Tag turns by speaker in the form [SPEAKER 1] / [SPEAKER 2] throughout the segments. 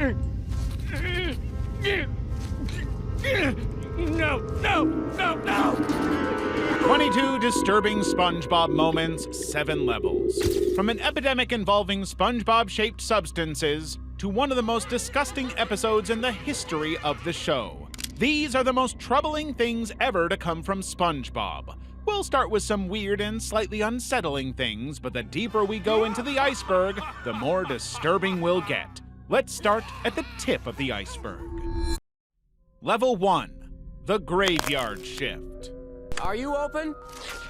[SPEAKER 1] No, no, no, no!
[SPEAKER 2] 22 disturbing SpongeBob moments, 7 levels. From an epidemic involving SpongeBob-shaped substances to one of the most disgusting episodes in the history of the show. These are the most troubling things ever to come from SpongeBob. We'll start with some weird and slightly unsettling things, but the deeper we go into the iceberg, the more disturbing we'll get. Let's start at the tip of the iceberg. Level 1. The Graveyard Shift.
[SPEAKER 1] Are you open?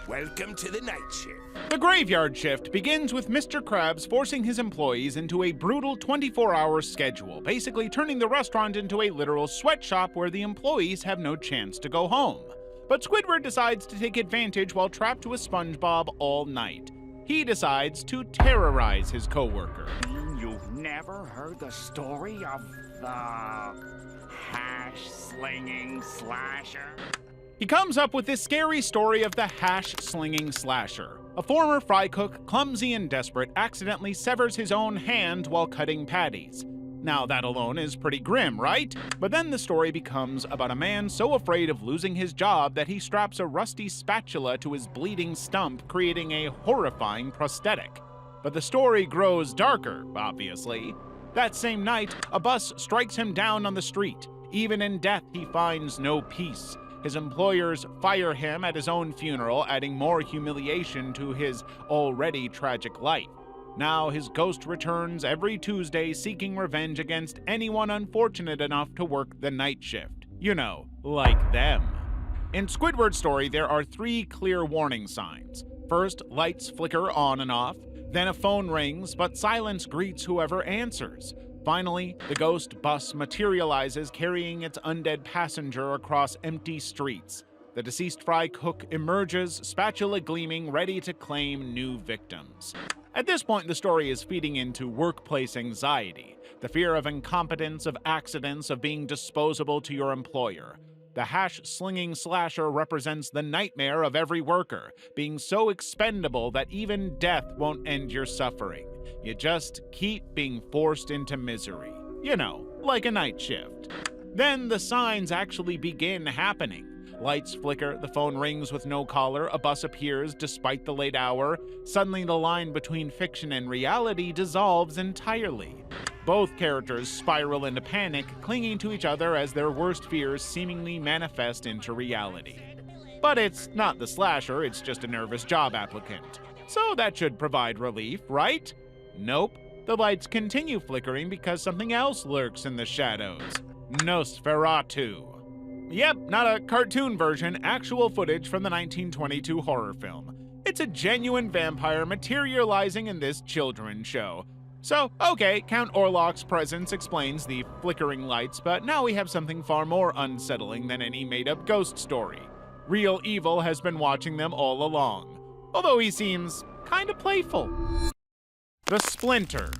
[SPEAKER 3] Welcome to the night shift.
[SPEAKER 2] The Graveyard Shift begins with Mr. Krabs forcing his employees into a brutal 24-hour schedule, basically turning the restaurant into a literal sweatshop where the employees have no chance to go home. But Squidward decides to take advantage while trapped with SpongeBob all night. He decides to terrorize his co-worker.
[SPEAKER 3] You've never heard the story of the hash-slinging slasher?
[SPEAKER 2] He comes up with this scary story of the hash-slinging slasher. A former fry cook, clumsy and desperate, accidentally severs his own hand while cutting patties. Now that alone is pretty grim, right? But then the story becomes about a man so afraid of losing his job that he straps a rusty spatula to his bleeding stump, creating a horrifying prosthetic. But the story grows darker, obviously. That same night, a bus strikes him down on the street. Even in death, he finds no peace. His employers fire him at his own funeral, adding more humiliation to his already tragic life. Now his ghost returns every Tuesday seeking revenge against anyone unfortunate enough to work the night shift. You know, like them. In Squidward's story, there are 3 clear warning signs. First, lights flicker on and off. Then a phone rings, but silence greets whoever answers. Finally, the ghost bus materializes, carrying its undead passenger across empty streets. The deceased fry cook emerges, spatula gleaming, ready to claim new victims. At this point, the story is feeding into workplace anxiety, the fear of incompetence, of accidents, of being disposable to your employer. The hash-slinging slasher represents the nightmare of every worker, being so expendable that even death won't end your suffering. You just keep being forced into misery. You know, like a night shift. Then the signs actually begin happening. Lights flicker, the phone rings with no caller, a bus appears despite the late hour. Suddenly the line between fiction and reality dissolves entirely. Both characters spiral into panic, clinging to each other as their worst fears seemingly manifest into reality. But it's not the slasher, it's just a nervous job applicant. So that should provide relief, right? Nope. The lights continue flickering because something else lurks in the shadows. Nosferatu. Yep, not a cartoon version, actual footage from the 1922 horror film. It's a genuine vampire materializing in this children's show. So, okay, Count Orlok's presence explains the flickering lights, but now we have something far more unsettling than any made-up ghost story. Real evil has been watching them all along, although he seems kinda playful. The Splinter.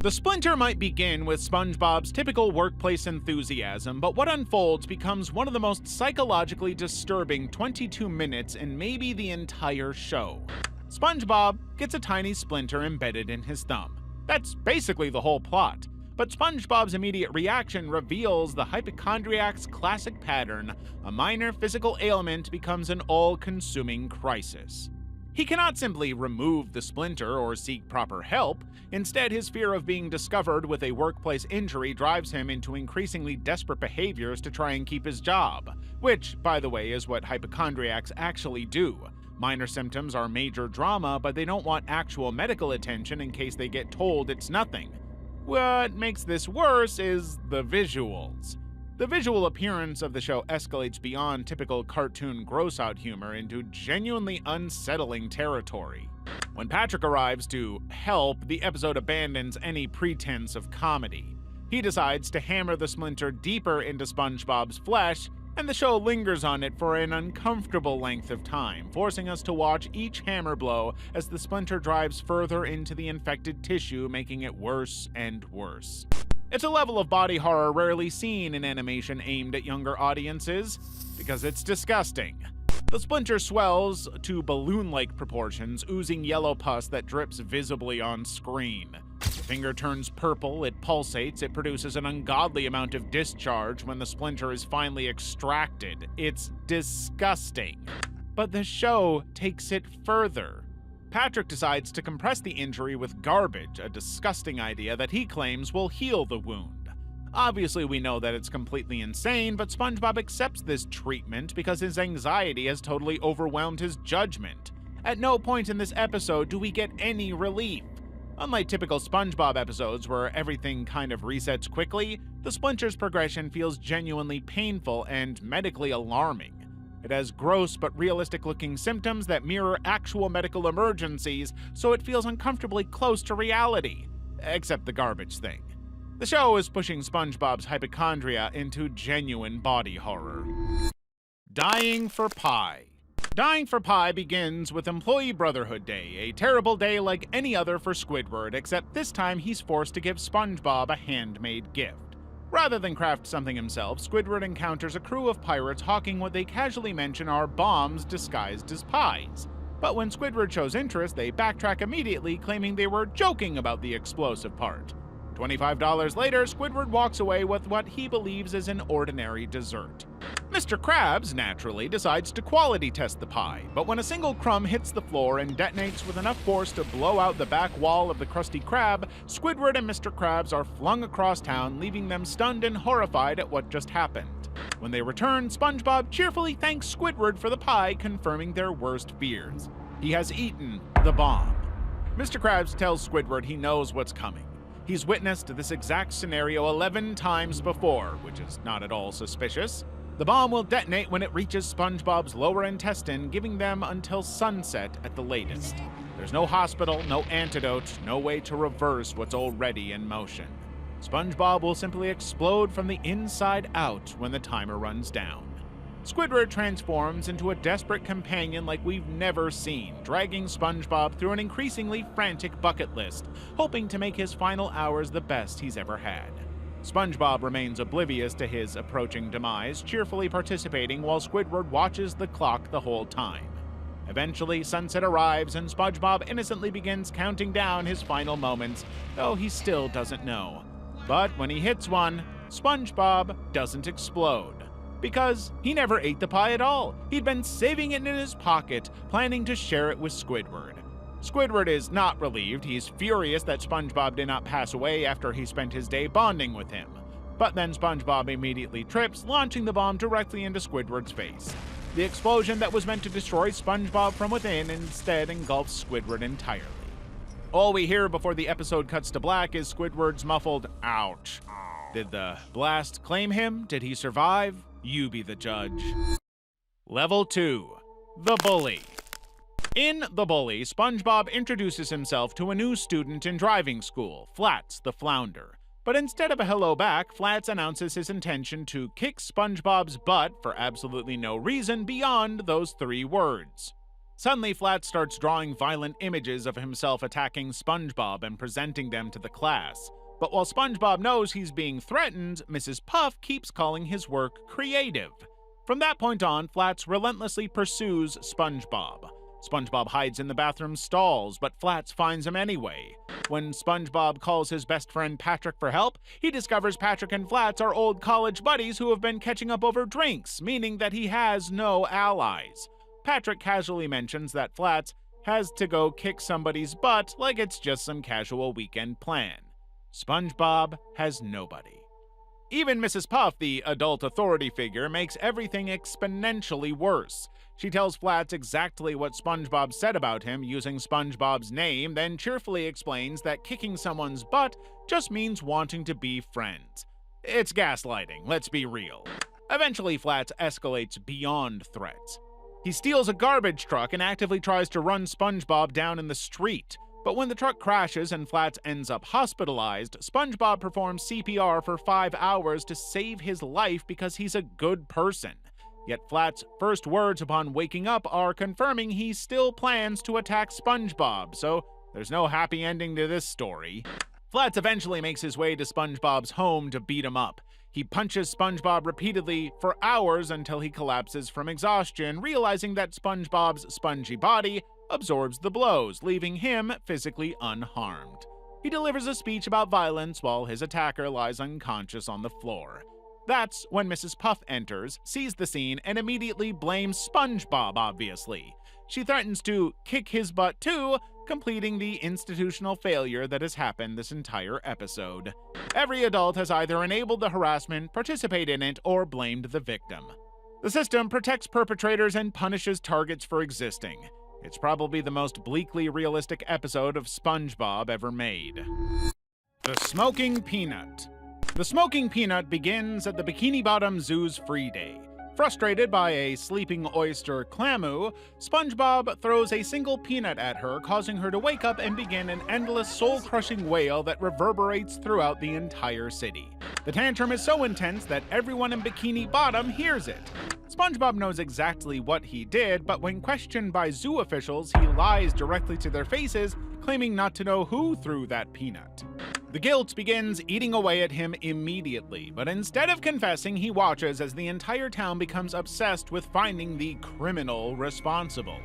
[SPEAKER 2] The Splinter might begin with SpongeBob's typical workplace enthusiasm, but what unfolds becomes one of the most psychologically disturbing 22 minutes in maybe the entire show. SpongeBob gets a tiny splinter embedded in his thumb. That's basically the whole plot. But SpongeBob's immediate reaction reveals the hypochondriac's classic pattern. A minor physical ailment becomes an all-consuming crisis. He cannot simply remove the splinter or seek proper help. Instead, his fear of being discovered with a workplace injury drives him into increasingly desperate behaviors to try and keep his job, which, by the way, is what hypochondriacs actually do. Minor symptoms are major drama, but they don't want actual medical attention in case they get told it's nothing. What makes this worse is the visuals. The visual appearance of the show escalates beyond typical cartoon gross-out humor into genuinely unsettling territory. When Patrick arrives to help, the episode abandons any pretense of comedy. He decides to hammer the splinter deeper into SpongeBob's flesh, and the show lingers on it for an uncomfortable length of time, forcing us to watch each hammer blow as the splinter drives further into the infected tissue, making it worse and worse. It's a level of body horror rarely seen in animation aimed at younger audiences, because it's disgusting. The splinter swells to balloon-like proportions, oozing yellow pus that drips visibly on screen. If finger turns purple, it pulsates, it produces an ungodly amount of discharge when the splinter is finally extracted. It's disgusting. But the show takes it further. Patrick decides to compress the injury with garbage, a disgusting idea that he claims will heal the wound. Obviously, we know that it's completely insane, but SpongeBob accepts this treatment because his anxiety has totally overwhelmed his judgment. At no point in this episode do we get any relief. Unlike typical SpongeBob episodes where everything kind of resets quickly, the splinter's progression feels genuinely painful and medically alarming. It has gross but realistic-looking symptoms that mirror actual medical emergencies, so it feels uncomfortably close to reality. Except the garbage thing. The show is pushing SpongeBob's hypochondria into genuine body horror. Dying for Pie. Dying for Pie begins with Employee Brotherhood Day, a terrible day like any other for Squidward, except this time he's forced to give SpongeBob a handmade gift. Rather than craft something himself, Squidward encounters a crew of pirates hawking what they casually mention are bombs disguised as pies. But when Squidward shows interest, they backtrack immediately, claiming they were joking about the explosive part. $25 later, Squidward walks away with what he believes is an ordinary dessert. Mr. Krabs, naturally, decides to quality test the pie, but when a single crumb hits the floor and detonates with enough force to blow out the back wall of the Krusty Krab, Squidward and Mr. Krabs are flung across town, leaving them stunned and horrified at what just happened. When they return, SpongeBob cheerfully thanks Squidward for the pie, confirming their worst fears. He has eaten the bomb. Mr. Krabs tells Squidward he knows what's coming. He's witnessed this exact scenario 11 times before, which is not at all suspicious. The bomb will detonate when it reaches SpongeBob's lower intestine, giving them until sunset at the latest. There's no hospital, no antidote, no way to reverse what's already in motion. SpongeBob will simply explode from the inside out when the timer runs down. Squidward transforms into a desperate companion like we've never seen, dragging SpongeBob through an increasingly frantic bucket list, hoping to make his final hours the best he's ever had. SpongeBob remains oblivious to his approaching demise, cheerfully participating while Squidward watches the clock the whole time. Eventually, sunset arrives and SpongeBob innocently begins counting down his final moments, though he still doesn't know. But when he hits one, SpongeBob doesn't explode. Because he never ate the pie at all. He'd been saving it in his pocket, planning to share it with Squidward. Squidward is not relieved. He's furious that SpongeBob did not pass away after he spent his day bonding with him. But then SpongeBob immediately trips, launching the bomb directly into Squidward's face. The explosion that was meant to destroy SpongeBob from within instead engulfs Squidward entirely. All we hear before the episode cuts to black is Squidward's muffled "ouch." Did the blast claim him? Did he survive? You be the judge. Level 2. The Bully. In The Bully, SpongeBob introduces himself to a new student in driving school, Flats the Flounder. But instead of a hello back, Flats announces his intention to kick SpongeBob's butt for absolutely no reason beyond those 3 words. Suddenly, Flats starts drawing violent images of himself attacking SpongeBob and presenting them to the class. But while SpongeBob knows he's being threatened, Mrs. Puff keeps calling his work creative. From that point on, Flats relentlessly pursues SpongeBob. SpongeBob hides in the bathroom stalls, but Flats finds him anyway. When SpongeBob calls his best friend Patrick for help, he discovers Patrick and Flats are old college buddies who have been catching up over drinks, meaning that he has no allies. Patrick casually mentions that Flats has to go kick somebody's butt like it's just some casual weekend plan. SpongeBob has nobody. Even Mrs. Puff, the adult authority figure, makes everything exponentially worse. She tells Flats exactly what SpongeBob said about him using SpongeBob's name, then cheerfully explains that kicking someone's butt just means wanting to be friends. It's gaslighting, let's be real. Eventually, Flats escalates beyond threats. He steals a garbage truck and actively tries to run SpongeBob down in the street. But when the truck crashes and Flats ends up hospitalized, SpongeBob performs CPR for 5 hours to save his life because he's a good person. Yet Flats' first words upon waking up are confirming he still plans to attack SpongeBob, so there's no happy ending to this story. Flats eventually makes his way to SpongeBob's home to beat him up. He punches SpongeBob repeatedly for hours until he collapses from exhaustion, realizing that SpongeBob's spongy body absorbs the blows, leaving him physically unharmed. He delivers a speech about violence while his attacker lies unconscious on the floor. That's when Mrs. Puff enters, sees the scene, and immediately blames Spongebob, obviously. She threatens to kick his butt too, completing the institutional failure that has happened this entire episode. Every adult has either enabled the harassment, participated in it, or blamed the victim. The system protects perpetrators and punishes targets for existing. It's probably the most bleakly realistic episode of SpongeBob ever made. The Smoking Peanut. The Smoking Peanut begins at the Bikini Bottom Zoo's free day. Frustrated by a sleeping oyster Clamu, SpongeBob throws a single peanut at her, causing her to wake up and begin an endless soul-crushing wail that reverberates throughout the entire city. The tantrum is so intense that everyone in Bikini Bottom hears it. SpongeBob knows exactly what he did, but when questioned by zoo officials, he lies directly to their faces, claiming not to know who threw that peanut. The guilt begins eating away at him immediately, but instead of confessing, he watches as the entire town becomes obsessed with finding the criminal responsible.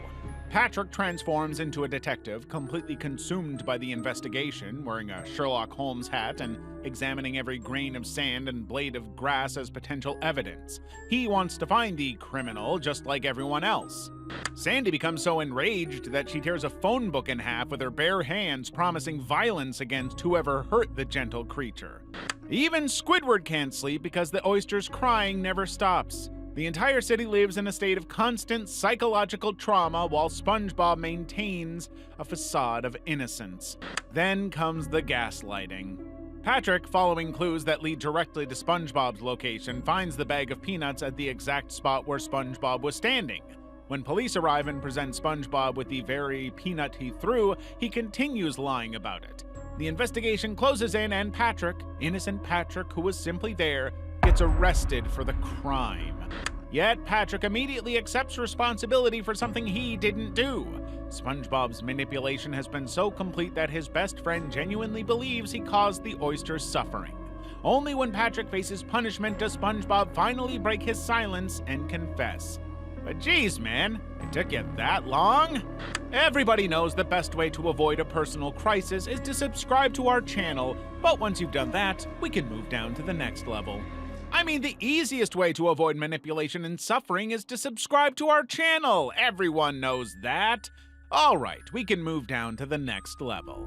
[SPEAKER 2] Patrick transforms into a detective, completely consumed by the investigation, wearing a Sherlock Holmes hat and examining every grain of sand and blade of grass as potential evidence. He wants to find the criminal, just like everyone else. Sandy becomes so enraged that she tears a phone book in half with her bare hands, promising violence against whoever hurt the gentle creature. Even Squidward can't sleep because the oyster's crying never stops. The entire city lives in a state of constant psychological trauma while SpongeBob maintains a facade of innocence. Then comes the gaslighting. Patrick, following clues that lead directly to SpongeBob's location, finds the bag of peanuts at the exact spot where SpongeBob was standing. When police arrive and present SpongeBob with the very peanut he threw, he continues lying about it. The investigation closes in and Patrick, innocent Patrick who was simply there, gets arrested for the crime. Yet Patrick immediately accepts responsibility for something he didn't do. SpongeBob's manipulation has been so complete that his best friend genuinely believes he caused the oyster's suffering. Only when Patrick faces punishment does SpongeBob finally break his silence and confess. But geez, man, it took you that long? Everybody knows the best way to avoid a personal crisis is to subscribe to our channel, but once you've done that, we can move down to the next level. I mean, the easiest way to avoid manipulation and suffering is to subscribe to our channel. Everyone knows that. All right, we can move down to the next level.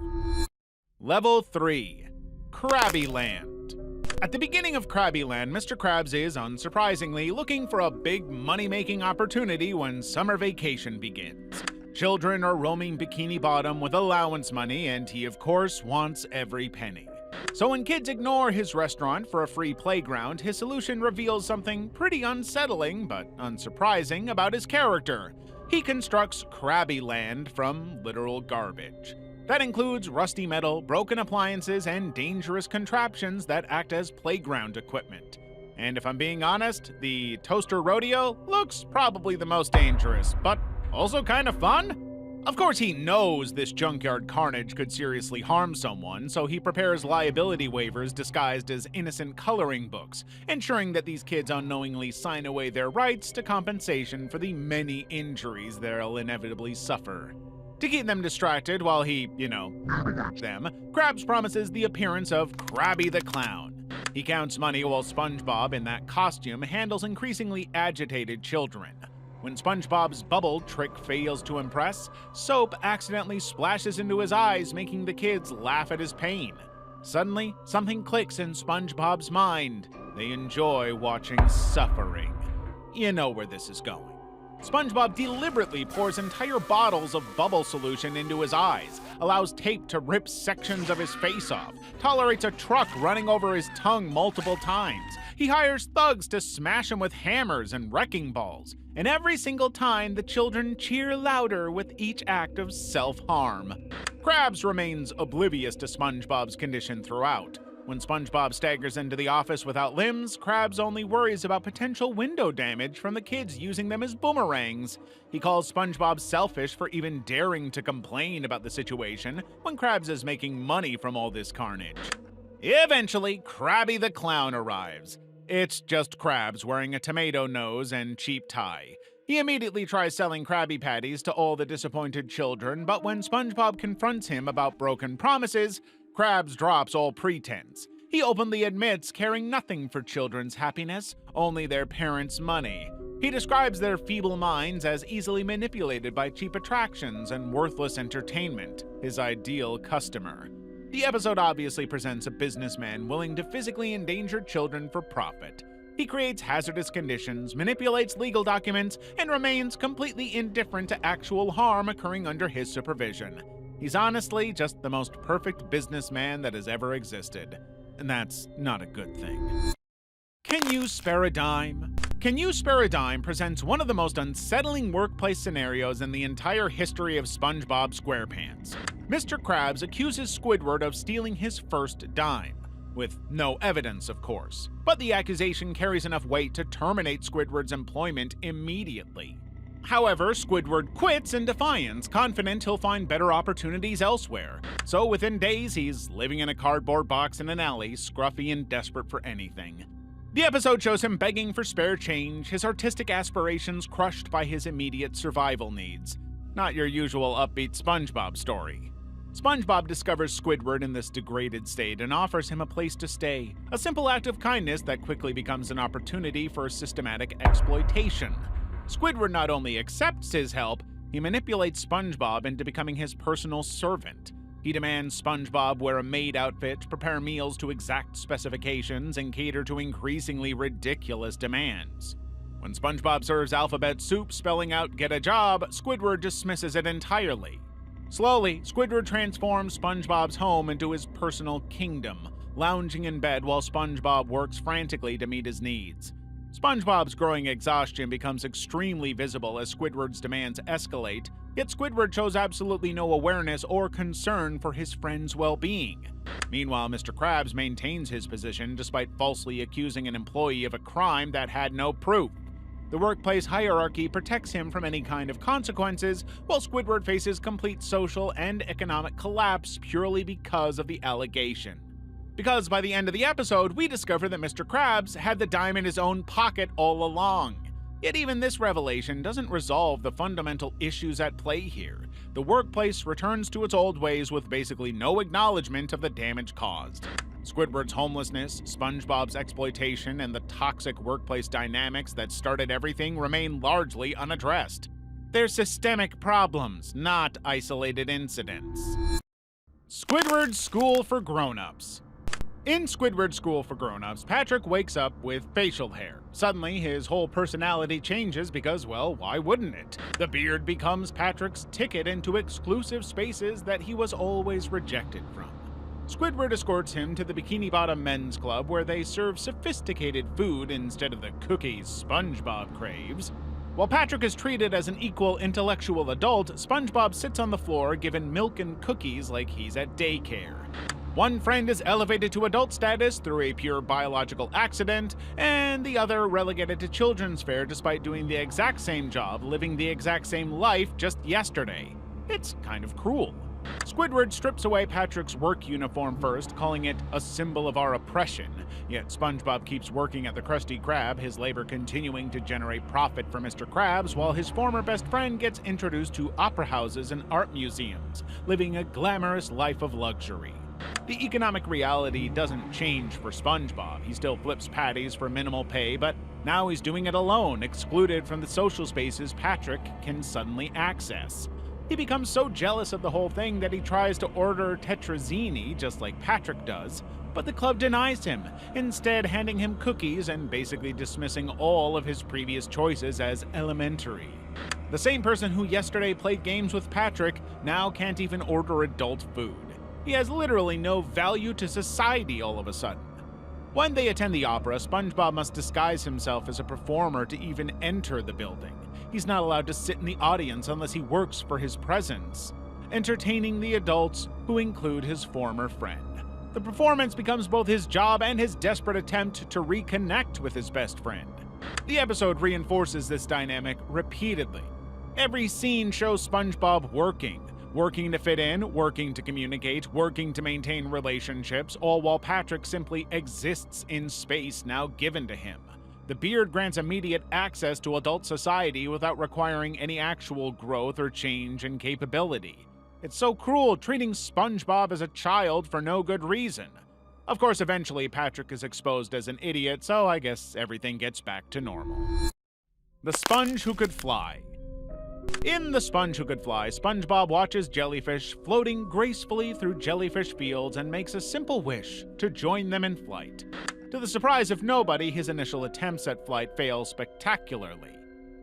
[SPEAKER 2] Level 3, Krabby Land. At the beginning of Krabby Land, Mr. Krabs is, unsurprisingly, looking for a big money-making opportunity when summer vacation begins. Children are roaming Bikini Bottom with allowance money, and he, of course, wants every penny. So when kids ignore his restaurant for a free playground, his solution reveals something pretty unsettling, but unsurprising, about his character. He constructs Krabby Land from literal garbage. That includes rusty metal, broken appliances, and dangerous contraptions that act as playground equipment. And if I'm being honest, the Toaster Rodeo looks probably the most dangerous, but also kind of fun. Of course, he knows this junkyard carnage could seriously harm someone, so he prepares liability waivers disguised as innocent coloring books, ensuring that these kids unknowingly sign away their rights to compensation for the many injuries they'll inevitably suffer. To keep them distracted while he, them, Krabs promises the appearance of Krabby the Clown. He counts money while SpongeBob, in that costume, handles increasingly agitated children. When SpongeBob's bubble trick fails to impress, soap accidentally splashes into his eyes, making the kids laugh at his pain. Suddenly, something clicks in SpongeBob's mind. They enjoy watching suffering. You know where this is going. SpongeBob deliberately pours entire bottles of bubble solution into his eyes, allows tape to rip sections of his face off, tolerates a truck running over his tongue multiple times. He hires thugs to smash him with hammers and wrecking balls. And every single time, the children cheer louder with each act of self-harm. Krabs remains oblivious to SpongeBob's condition throughout. When SpongeBob staggers into the office without limbs, Krabs only worries about potential window damage from the kids using them as boomerangs. He calls SpongeBob selfish for even daring to complain about the situation when Krabs is making money from all this carnage. Eventually, Krabby the Clown arrives. It's just Krabs wearing a tomato nose and cheap tie. He immediately tries selling Krabby Patties to all the disappointed children, but when SpongeBob confronts him about broken promises, Krabs drops all pretense. He openly admits caring nothing for children's happiness, only their parents' money. He describes their feeble minds as easily manipulated by cheap attractions and worthless entertainment, his ideal customer. The episode obviously presents a businessman willing to physically endanger children for profit. He creates hazardous conditions, manipulates legal documents, and remains completely indifferent to actual harm occurring under his supervision. He's honestly just the most perfect businessman that has ever existed. And that's not a good thing. Can You Spare a Dime? Can You Spare a Dime presents one of the most unsettling workplace scenarios in the entire history of SpongeBob SquarePants. Mr. Krabs accuses Squidward of stealing his first dime, with no evidence, of course. But the accusation carries enough weight to terminate Squidward's employment immediately. However, Squidward quits in defiance, confident he'll find better opportunities elsewhere. So within days, he's living in a cardboard box in an alley, scruffy and desperate for anything. The episode shows him begging for spare change, his artistic aspirations crushed by his immediate survival needs. Not your usual upbeat SpongeBob story. SpongeBob discovers Squidward in this degraded state and offers him a place to stay, a simple act of kindness that quickly becomes an opportunity for systematic exploitation. Squidward not only accepts his help, he manipulates SpongeBob into becoming his personal servant. He demands SpongeBob wear a maid outfit, prepare meals to exact specifications, and cater to increasingly ridiculous demands. When SpongeBob serves alphabet soup spelling out "get a job," Squidward dismisses it entirely. Slowly, Squidward transforms SpongeBob's home into his personal kingdom, lounging in bed while SpongeBob works frantically to meet his needs. SpongeBob's growing exhaustion becomes extremely visible as Squidward's demands escalate, yet Squidward shows absolutely no awareness or concern for his friend's well-being. Meanwhile, Mr. Krabs maintains his position despite falsely accusing an employee of a crime that had no proof. The workplace hierarchy protects him from any kind of consequences, while Squidward faces complete social and economic collapse purely because of the allegation. Because by the end of the episode, we discover that Mr. Krabs had the dime in his own pocket all along. Yet even this revelation doesn't resolve the fundamental issues at play here. The workplace returns to its old ways with basically no acknowledgement of the damage caused. Squidward's homelessness, SpongeBob's exploitation, and the toxic workplace dynamics that started everything remain largely unaddressed. They're systemic problems, not isolated incidents. Squidward's School for Grown-Ups. In Squidward's School for Grown-Ups, Patrick wakes up with facial hair. Suddenly, his whole personality changes because, well, why wouldn't it? The beard becomes Patrick's ticket into exclusive spaces that he was always rejected from. Squidward escorts him to the Bikini Bottom Men's Club, where they serve sophisticated food instead of the cookies SpongeBob craves. While Patrick is treated as an equal intellectual adult, SpongeBob sits on the floor given milk and cookies like he's at daycare. One friend is elevated to adult status through a pure biological accident, and the other relegated to children's fare despite doing the exact same job, living the exact same life just yesterday. It's kind of cruel. Squidward strips away Patrick's work uniform first, calling it a symbol of our oppression. Yet SpongeBob keeps working at the Krusty Krab, his labor continuing to generate profit for Mr. Krabs, while his former best friend gets introduced to opera houses and art museums, living a glamorous life of luxury. The economic reality doesn't change for SpongeBob. He still flips patties for minimal pay, but now he's doing it alone, excluded from the social spaces Patrick can suddenly access. He becomes so jealous of the whole thing that he tries to order tetrazzini, just like Patrick does, but the club denies him, instead handing him cookies and basically dismissing all of his previous choices as elementary. The same person who yesterday played games with Patrick now can't even order adult food. He has literally no value to society all of a sudden. When they attend the opera, SpongeBob must disguise himself as a performer to even enter the building. He's not allowed to sit in the audience unless he works for his presence, entertaining the adults who include his former friend. The performance becomes both his job and his desperate attempt to reconnect with his best friend. The episode reinforces this dynamic repeatedly. Every scene shows SpongeBob working to fit in, working to communicate, working to maintain relationships, all while Patrick simply exists in space now given to him. The beard grants immediate access to adult society without requiring any actual growth or change in capability. It's so cruel treating SpongeBob as a child for no good reason. Of course, eventually Patrick is exposed as an idiot, so I guess everything gets back to normal. The Sponge Who Could Fly. In The Sponge Who Could Fly, SpongeBob watches jellyfish floating gracefully through jellyfish fields and makes a simple wish to join them in flight. To the surprise of nobody, his initial attempts at flight fail spectacularly.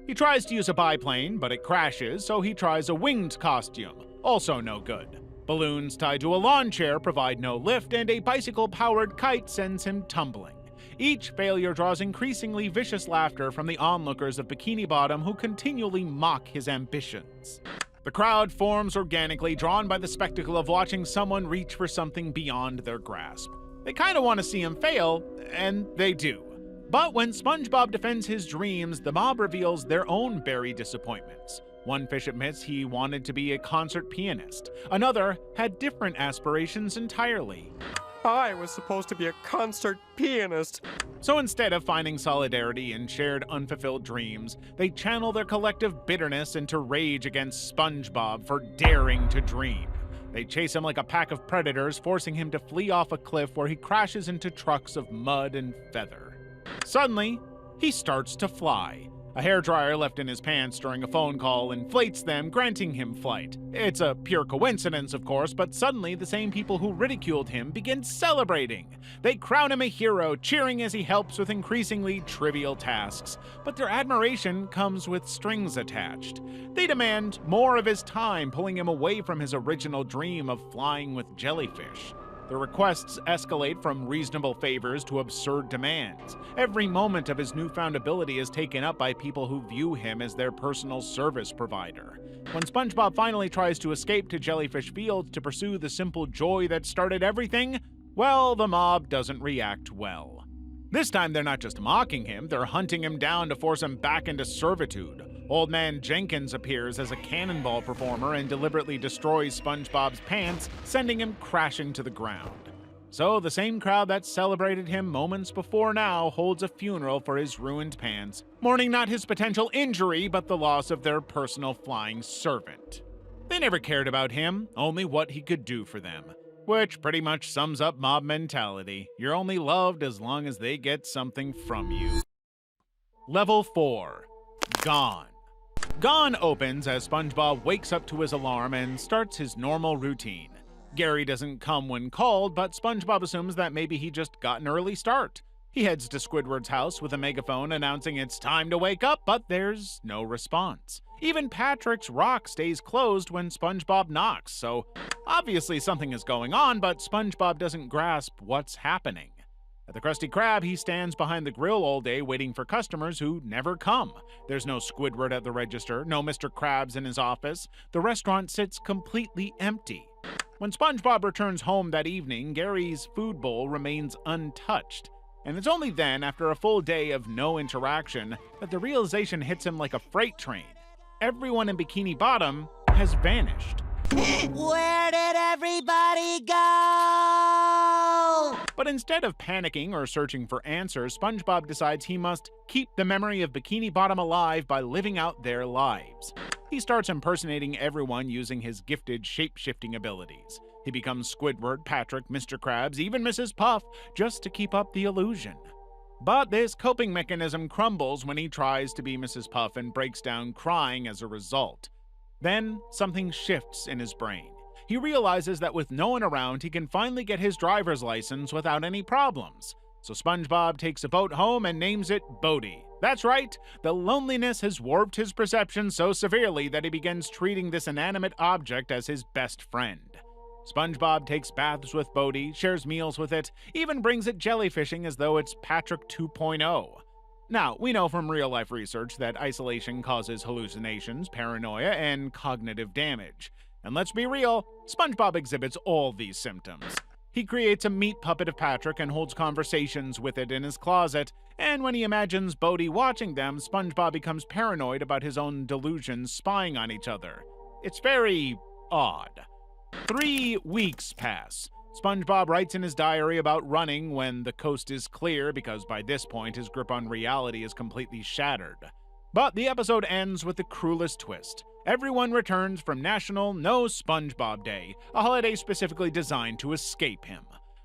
[SPEAKER 2] He tries to use a biplane, but it crashes, so he tries a winged costume. Also no good. Balloons tied to a lawn chair provide no lift, and a bicycle-powered kite sends him tumbling. Each failure draws increasingly vicious laughter from the onlookers of Bikini Bottom, who continually mock his ambitions. The crowd forms organically, drawn by the spectacle of watching someone reach for something beyond their grasp. They kind of want to see him fail, and they do. But when SpongeBob defends his dreams, the mob reveals their own buried disappointments. One fish admits he wanted to be a concert pianist. Another had different aspirations entirely.
[SPEAKER 4] I was supposed to be a concert pianist.
[SPEAKER 2] So instead of finding solidarity in shared unfulfilled dreams, they channel their collective bitterness into rage against SpongeBob for daring to dream. They chase him like a pack of predators, forcing him to flee off a cliff where he crashes into trucks of mud and feather. Suddenly, he starts to fly. A hairdryer left in his pants during a phone call inflates them, granting him flight. It's a pure coincidence, of course, but suddenly the same people who ridiculed him begin celebrating. They crown him a hero, cheering as he helps with increasingly trivial tasks. But their admiration comes with strings attached. They demand more of his time, pulling him away from his original dream of flying with jellyfish. The requests escalate from reasonable favors to absurd demands. Every moment of his newfound ability is taken up by people who view him as their personal service provider. When SpongeBob finally tries to escape to Jellyfish Fields to pursue the simple joy that started everything, well, the mob doesn't react well. This time they're not just mocking him, they're hunting him down to force him back into servitude. Old Man Jenkins appears as a cannonball performer and deliberately destroys SpongeBob's pants, sending him crashing to the ground. So the same crowd that celebrated him moments before now holds a funeral for his ruined pants, mourning not his potential injury, but the loss of their personal flying servant. They never cared about him, only what he could do for them. Which pretty much sums up mob mentality. You're only loved as long as they get something from you. Level 4. Gone. Gone opens as SpongeBob wakes up to his alarm and starts his normal routine. Gary doesn't come when called, but SpongeBob assumes that maybe he just got an early start. He heads to Squidward's house with a megaphone announcing it's time to wake up, but there's no response. Even Patrick's rock stays closed when SpongeBob knocks, so obviously something is going on, but SpongeBob doesn't grasp what's happening. At the Krusty Krab, he stands behind the grill all day waiting for customers who never come. There's no Squidward at the register, no Mr. Krabs in his office. The restaurant sits completely empty. When SpongeBob returns home that evening, Gary's food bowl remains untouched. And it's only then, after a full day of no interaction, that the realization hits him like a freight train. Everyone in Bikini Bottom has vanished.
[SPEAKER 5] Where did everybody go?
[SPEAKER 2] But instead of panicking or searching for answers, SpongeBob decides he must keep the memory of Bikini Bottom alive by living out their lives. He starts impersonating everyone using his gifted shape-shifting abilities. He becomes Squidward, Patrick, Mr. Krabs, even Mrs. Puff, just to keep up the illusion. But this coping mechanism crumbles when he tries to be Mrs. Puff and breaks down crying as a result. Then, something shifts in his brain. He realizes that with no one around, he can finally get his driver's license without any problems. So SpongeBob takes a boat home and names it Bodie. That's right, the loneliness has warped his perception so severely that he begins treating this inanimate object as his best friend. SpongeBob takes baths with Bodie, shares meals with it, even brings it jellyfishing as though it's Patrick 2.0. Now, we know from real-life research that isolation causes hallucinations, paranoia, and cognitive damage. And let's be real, SpongeBob exhibits all these symptoms. He creates a meat puppet of Patrick and holds conversations with it in his closet, and when he imagines Bodie watching them, SpongeBob becomes paranoid about his own delusions spying on each other. It's very odd. 3 weeks pass. SpongeBob writes in his diary about running when the coast is clear because by this point his grip on reality is completely shattered. But the episode ends with the cruelest twist. Everyone returns from National No Spongebob Day, a holiday specifically designed to escape him.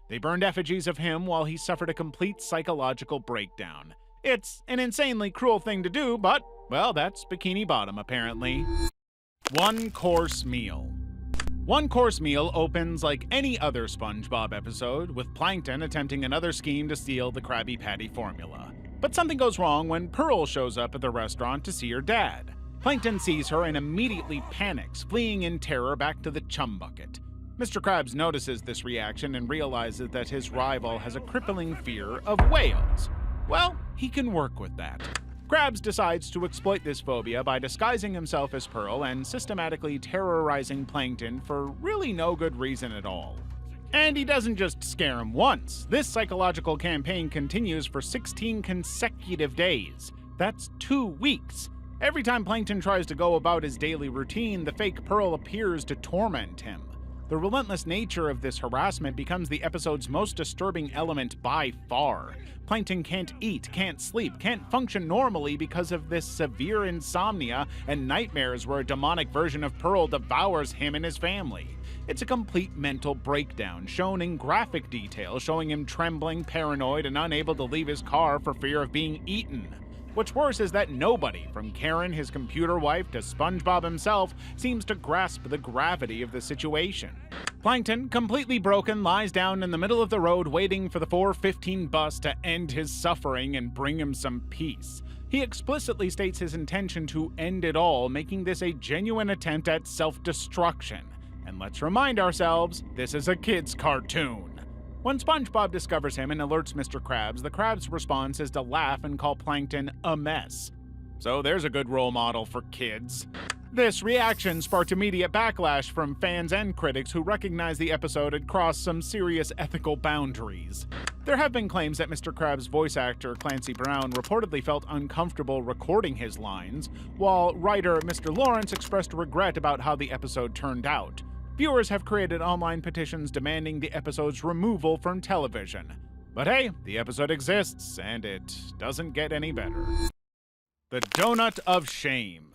[SPEAKER 2] They burned effigies of him while he suffered a complete psychological breakdown. It's an insanely cruel thing to do, but, well, that's Bikini Bottom, apparently. One-course meal. One-course meal opens like any other SpongeBob episode, with Plankton attempting another scheme to steal the Krabby Patty formula. But something goes wrong when Pearl shows up at the restaurant to see her dad. Plankton sees her and immediately panics, fleeing in terror back to the chum bucket. Mr. Krabs notices this reaction and realizes that his rival has a crippling fear of whales. Well, he can work with that. Krabs decides to exploit this phobia by disguising himself as Pearl and systematically terrorizing Plankton for really no good reason at all. And he doesn't just scare him once. This psychological campaign continues for 16 consecutive days. That's 2 weeks. Every time Plankton tries to go about his daily routine, the fake Pearl appears to torment him. The relentless nature of this harassment becomes the episode's most disturbing element by far. Plankton can't eat, can't sleep, can't function normally because of this severe insomnia and nightmares where a demonic version of Pearl devours him and his family. It's a complete mental breakdown, shown in graphic detail, showing him trembling, paranoid, and unable to leave his car for fear of being eaten. What's worse is that nobody, from Karen, his computer wife, to SpongeBob himself, seems to grasp the gravity of the situation. Plankton, completely broken, lies down in the middle of the road waiting for the 4:15 bus to end his suffering and bring him some peace. He explicitly states his intention to end it all, making this a genuine attempt at self-destruction. And let's remind ourselves, this is a kid's cartoon. When SpongeBob discovers him and alerts Mr. Krabs, the Krabs' response is to laugh and call Plankton a mess. So there's a good role model for kids. This reaction sparked immediate backlash from fans and critics who recognized the episode had crossed some serious ethical boundaries. There have been claims that Mr. Krabs' voice actor Clancy Brown reportedly felt uncomfortable recording his lines, while writer Mr. Lawrence expressed regret about how the episode turned out. Viewers have created online petitions demanding the episode's removal from television. But hey, the episode exists, and it doesn't get any better. The Donut of Shame.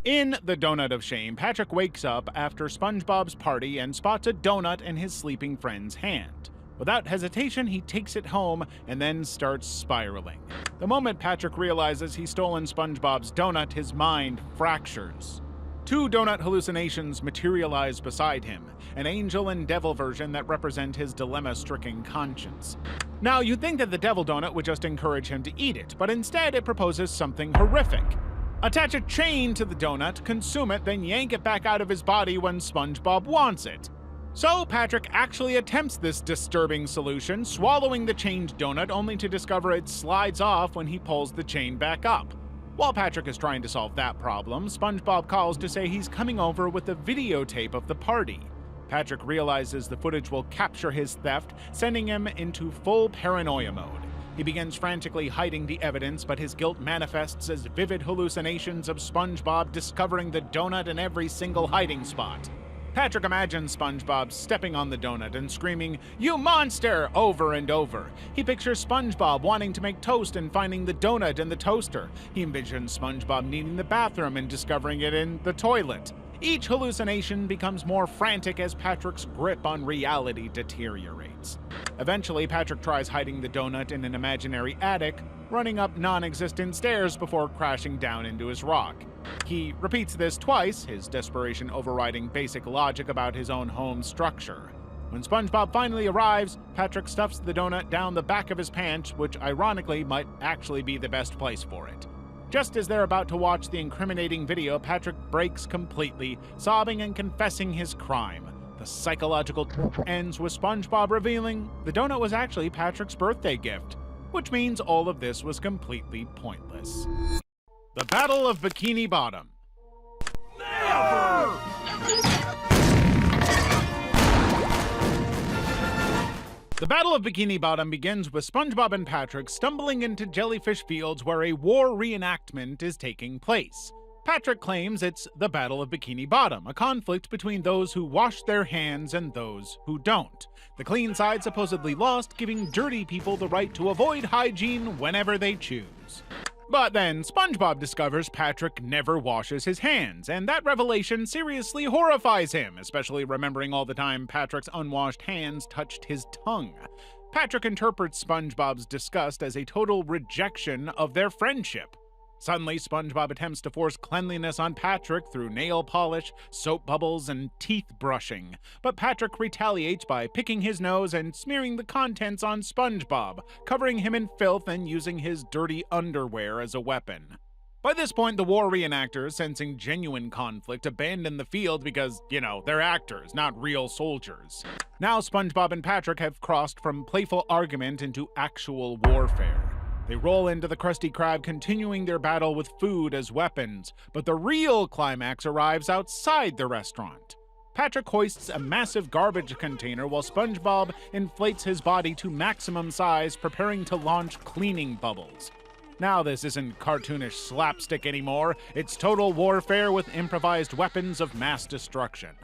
[SPEAKER 2] In The Donut of Shame, Patrick wakes up after SpongeBob's party and spots a donut in his sleeping friend's hand. Without hesitation, he takes it home and then starts spiraling. The moment Patrick realizes he's stolen SpongeBob's donut, his mind fractures. 2 donut hallucinations materialize beside him, an angel and devil version that represent his dilemma-stricken conscience. Now, you'd think that the devil donut would just encourage him to eat it, but instead it proposes something horrific. Attach a chain to the donut, consume it, then yank it back out of his body when SpongeBob wants it. So Patrick actually attempts this disturbing solution, swallowing the chained donut only to discover it slides off when he pulls the chain back up. While Patrick is trying to solve that problem, SpongeBob calls to say he's coming over with a videotape of the party. Patrick realizes the footage will capture his theft, sending him into full paranoia mode. He begins frantically hiding the evidence, but his guilt manifests as vivid hallucinations of SpongeBob discovering the donut in every single hiding spot. Patrick imagines SpongeBob stepping on the donut and screaming, "You monster!" over and over. He pictures SpongeBob wanting to make toast and finding the donut in the toaster. He envisions SpongeBob needing the bathroom and discovering it in the toilet. Each hallucination becomes more frantic as Patrick's grip on reality deteriorates. Eventually, Patrick tries hiding the donut in an imaginary attic, running up non-existent stairs before crashing down into his rock. He repeats this twice, his desperation overriding basic logic about his own home structure. When SpongeBob finally arrives, Patrick stuffs the donut down the back of his pants, which ironically might actually be the best place for it. Just as they're about to watch the incriminating video, Patrick breaks completely, sobbing and confessing his crime. The psychological ends with SpongeBob revealing the donut was actually Patrick's birthday gift, which means all of this was completely pointless. The Battle of Bikini Bottom.
[SPEAKER 3] Never!
[SPEAKER 2] The Battle of Bikini Bottom begins with SpongeBob and Patrick stumbling into jellyfish fields where a war reenactment is taking place. Patrick claims it's the Battle of Bikini Bottom, a conflict between those who wash their hands and those who don't. The clean side supposedly lost, giving dirty people the right to avoid hygiene whenever they choose. But then SpongeBob discovers Patrick never washes his hands, and that revelation seriously horrifies him, especially remembering all the time Patrick's unwashed hands touched his tongue. Patrick interprets SpongeBob's disgust as a total rejection of their friendship. Suddenly, SpongeBob attempts to force cleanliness on Patrick through nail polish, soap bubbles, and teeth brushing. But Patrick retaliates by picking his nose and smearing the contents on SpongeBob, covering him in filth and using his dirty underwear as a weapon. By this point, the war reenactors, sensing genuine conflict, abandon the field because, they're actors, not real soldiers. Now SpongeBob and Patrick have crossed from playful argument into actual warfare. They roll into the Krusty Krab, continuing their battle with food as weapons, but the real climax arrives outside the restaurant. Patrick hoists a massive garbage container while SpongeBob inflates his body to maximum size, preparing to launch cleaning bubbles. Now this isn't cartoonish slapstick anymore, it's total warfare with improvised weapons of mass destruction.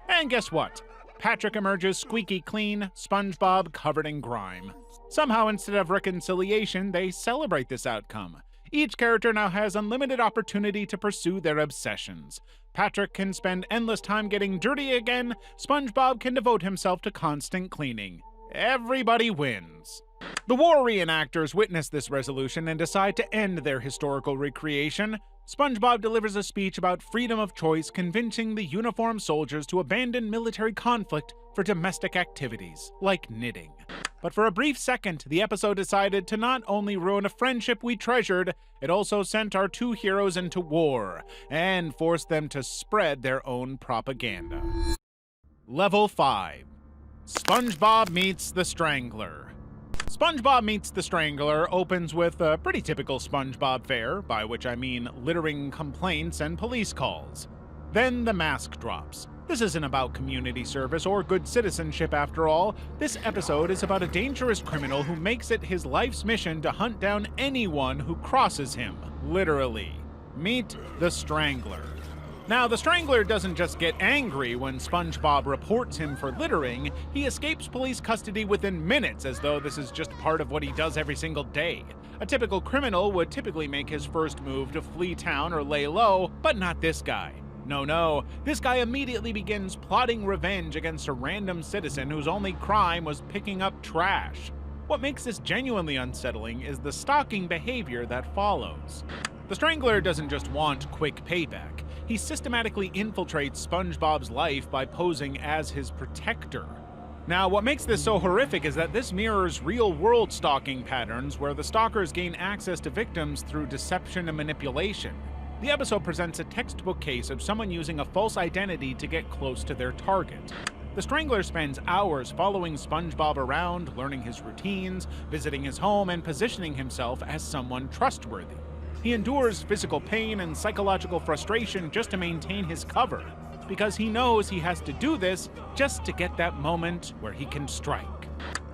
[SPEAKER 2] And guess what? Patrick emerges squeaky clean, SpongeBob covered in grime. Somehow, instead of reconciliation, they celebrate this outcome. Each character now has unlimited opportunity to pursue their obsessions. Patrick can spend endless time getting dirty again, SpongeBob can devote himself to constant cleaning. Everybody wins. The war reenactors witness this resolution and decide to end their historical recreation. SpongeBob delivers a speech about freedom of choice, convincing the uniformed soldiers to abandon military conflict for domestic activities, like knitting. But for a brief second, the episode decided to not only ruin a friendship we treasured, it also sent our two heroes into war, and forced them to spread their own propaganda. Level 5. SpongeBob Meets the Strangler. SpongeBob Meets the Strangler opens with a pretty typical SpongeBob fare, by which I mean littering complaints and police calls. Then the mask drops. This isn't about community service or good citizenship after all. This episode is about a dangerous criminal who makes it his life's mission to hunt down anyone who crosses him, literally. Meet the Strangler. Now, the Strangler doesn't just get angry when SpongeBob reports him for littering, he escapes police custody within minutes as though this is just part of what he does every single day. A typical criminal would typically make his first move to flee town or lay low, but not this guy. No, this guy immediately begins plotting revenge against a random citizen whose only crime was picking up trash. What makes this genuinely unsettling is the stalking behavior that follows. The Strangler doesn't just want quick payback. He systematically infiltrates SpongeBob's life by posing as his protector. Now, what makes this so horrific is that this mirrors real-world stalking patterns where the stalkers gain access to victims through deception and manipulation. The episode presents a textbook case of someone using a false identity to get close to their target. The Strangler spends hours following SpongeBob around, learning his routines, visiting his home, and positioning himself as someone trustworthy. He endures physical pain and psychological frustration just to maintain his cover, because he knows he has to do this just to get that moment where he can strike.